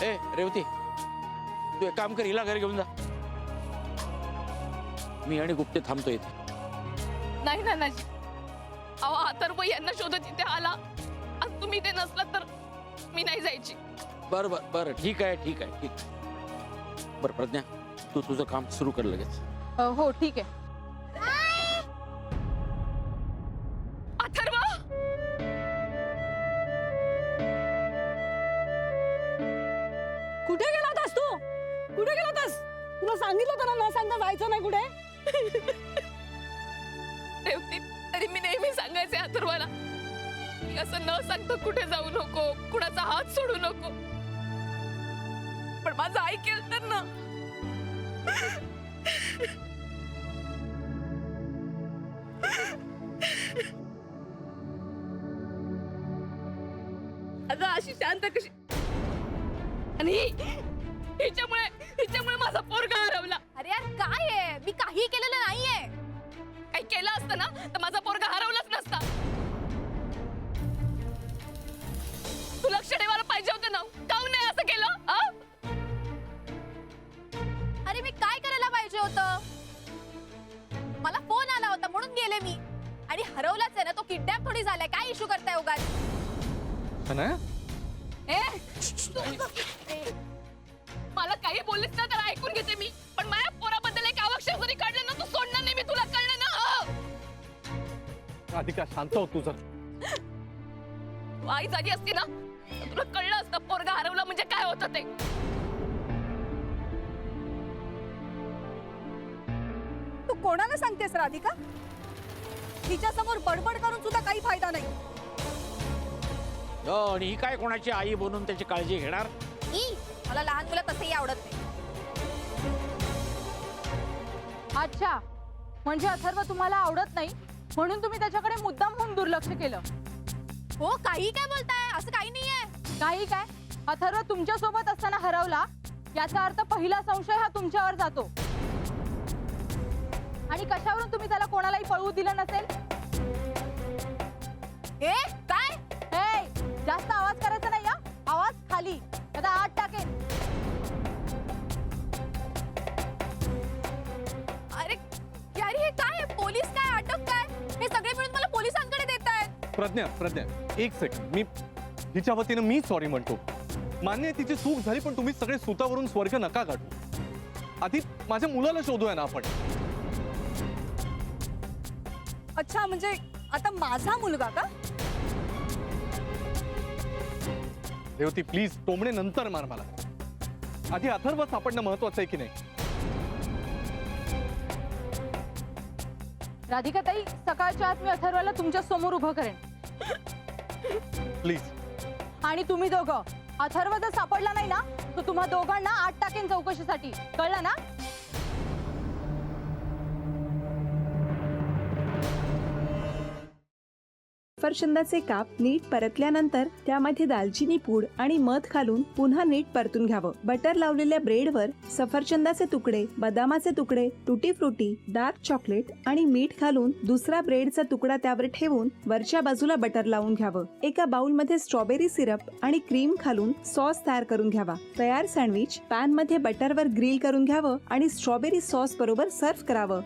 ए रेवती, तू एक काम कर, हिला घरी घेऊन जा. मी आणि गुप्ते थांबतो इथे. नाही नानाजी, अहो अथर्व यांना शोधत इथे आला. आज तुम्ही इथे नसलात तर मी नाही जायची. बर बर बर, ठीक आहे ठीक आहे ठीक. बर प्रज्ञा, तू तुझं काम सुरू कर लगेच. हो ठीक आहे. अथर्व, कुठे गेला होतास तू? कुठे गेला होतास? तुला सांगितलं होतं ना, न सांगता जायचं नाही कुठे. रेवती, तरी मी नेहमी सांगायचे अथर्वला की असं न सांगता कुठे जाऊ नको, कुणाचा हात सोडू नको. पण माझं ऐकेल तर ना. अगं अशी शांत कशी, आणि हिच्यामुळे माझा पोरगा हरवला. अरे यार काय आहे, मी काही केलेलं नाहीये. काही केलं असतं ना तर माझा पोरगा हरवलाच नसता. तू लक्ष ठेवायला पाहिजे होतं ना, काहून नाही असं केलं? अरे मी काय करायला पाहिजे होतं? मला फोन आला होता म्हणून गेले मी. आणि हरवलाच आहे ना, तो किडनॅप थोडी झालाय. काय इश्यू करताय उगाच? मला काही बोललीस ना तर ऐकून घेते मी, पण माझ्या पोराबद्दल एक अवक्षय जरी काढलं ना तू सोडणार नाही मी, तुला कळलं ना? राधिका शांत हो तू जर. तू आई जागी असती ना तर तुला कळलं असतं पोरगा हरवला म्हणजे काय होतं ते. तू कोणाला सांगतेस राधिका? तिच्या समोर बडबड करून सुद्धा काही फायदा नाही. आणि ही काय कोणाची आई बनून त्याची काळजी घेणार? मला लहान मुलं तसंही आवडत नाही. अच्छा, म्हणजे अथर्व तुम्हाला आवडत नाही म्हणून तुम्ही त्याच्याकडे मुद्दाम होऊन दुर्लक्ष केलं. हो, काही काय बोलताय? असं काही नाहीये. काही काय, अथर्व तुमच्या सोबत असताना हरवला याचा अर्थ पहिला संशय हा तुमच्यावर जातो. आणि कशावरून तुम्ही त्याला कोणालाही पळवू दिलं नसेल? ए काय? जास्त आवाज करायचा नाही हा. आवाज खाली, आता आत टाकेन. अरे यार हे काय? पोलीस काय, अटक काय? हे सगळे मिळून मला पोलिसांकडे देतायत. प्रज्ञा एक सेकंड, मी हिच्या वतीनं मी सॉरी म्हणतो. मान्य आहे तिची चूक झाली, पण तुम्ही सगळे सुतावरून स्वर्ग नका काढू. आधी माझ्या मुलाला शोधूया ना आपण. अच्छा, म्हणजे आता माझा मुलगा का? रेवती प्लीज, टोमणे नंतर मार मला. आधी अथर्व सापडणं महत्वाचं आहे की नाही? राधिका ताई, सकाळच्या आत मी अथर्वला तुमच्या समोर उभं करेन. प्लीज. आणि तुम्ही दोघं, अथर्व जर सापडला नाही ना तर तुम्हा दोघांना आत टाकेन चौकशीसाठी. कळलं ना? सफरचंदाचे काप नीट परतल्यानंतर त्यामध्ये दालचिनी पूड आणि मध घालून पुन्हा नीट परतून घ्यावं. बटर लावलेल्या ब्रेडवर सफरचंदाचे तुकडे, बदामाचे तुकडे, टुटी फ्रुटी, डार्क चॉकलेट आणि मीठ घालून दुसरा ब्रेडचा तुकडा त्यावर ठेवून वरच्या बाजूला बटर लावून घ्यावं. एका बाउलमध्ये स्ट्रॉबेरी सिरप आणि क्रीम घालून सॉस तयार करून घ्यावा. तयार सँडविच पॅन मध्ये बटरवर ग्रिल करून घ्यावं आणि स्ट्रॉबेरी सॉस बरोबर सर्व्ह करावं.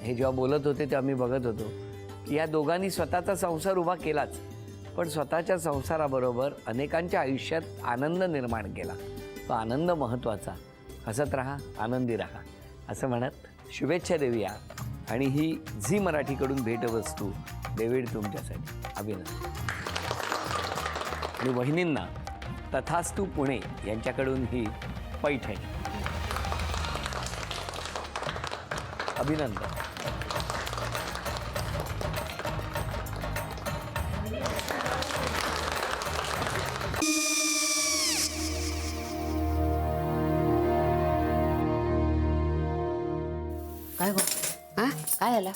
हे जेव्हा बोलत होते तेव्हा मी बघत होतो की या दोघांनी स्वतःचा संसार उभा केलाच, पण स्वतःच्या संसाराबरोबर अनेकांच्या आयुष्यात आनंद निर्माण केला. तो आनंद महत्त्वाचा. हसत राहा, आनंदी राहा असं म्हणत शुभेच्छा देऊया. आणि ही झी मराठीकडून भेटवस्तू डेव्हिड तुमच्यासाठी. अभिनंदन. आणि वहिनींना तथास्तू पुणे यांच्याकडून ही पैठणी. अभिनंदन. काय गो? हा काय झालं?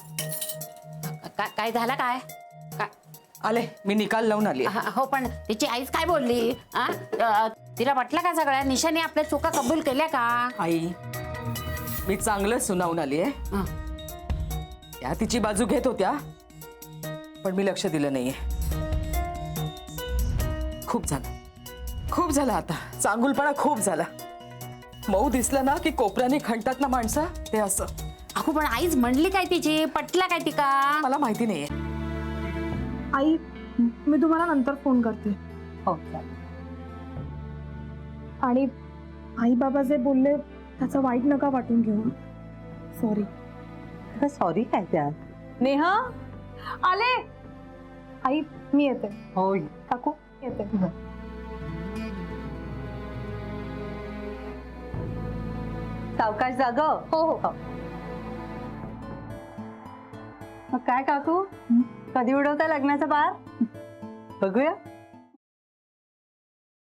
काय झालं? काय आले, मी निकाल लावून आली. हो, पण तिची आईच काय बोलली? तिला वाटलं का सगळ्या निशाने आपल्या चुका कबूल केल्या का? आई, मी चांगलं सुनावून आली आहे. त्या तिची बाजू घेत होत्या, पण मी लक्ष दिलं नाहीये. खूप झालं. खूप झालं आता. चांगुलपणा खूप झाला. मऊ दिसलं ना की कोपऱ्याने खणतात ना माणसं, ते असं. अगो पण आईच म्हणली काय तिची, पटला काय ती का? मला माहिती नाहीये. आई मी तुम्हाला नंतर फोन करते. हो आणि आई बाबा जे बोलले त्याचं वाईट नका वाटून घेऊ. सॉरी. सॉरी काय त्या नेहा आले. आई मी येते. होय काकू येते. सावकाश जाग. हो हो. मग काय काकू, कधी उडवता लग्नाचा बार? बघूया.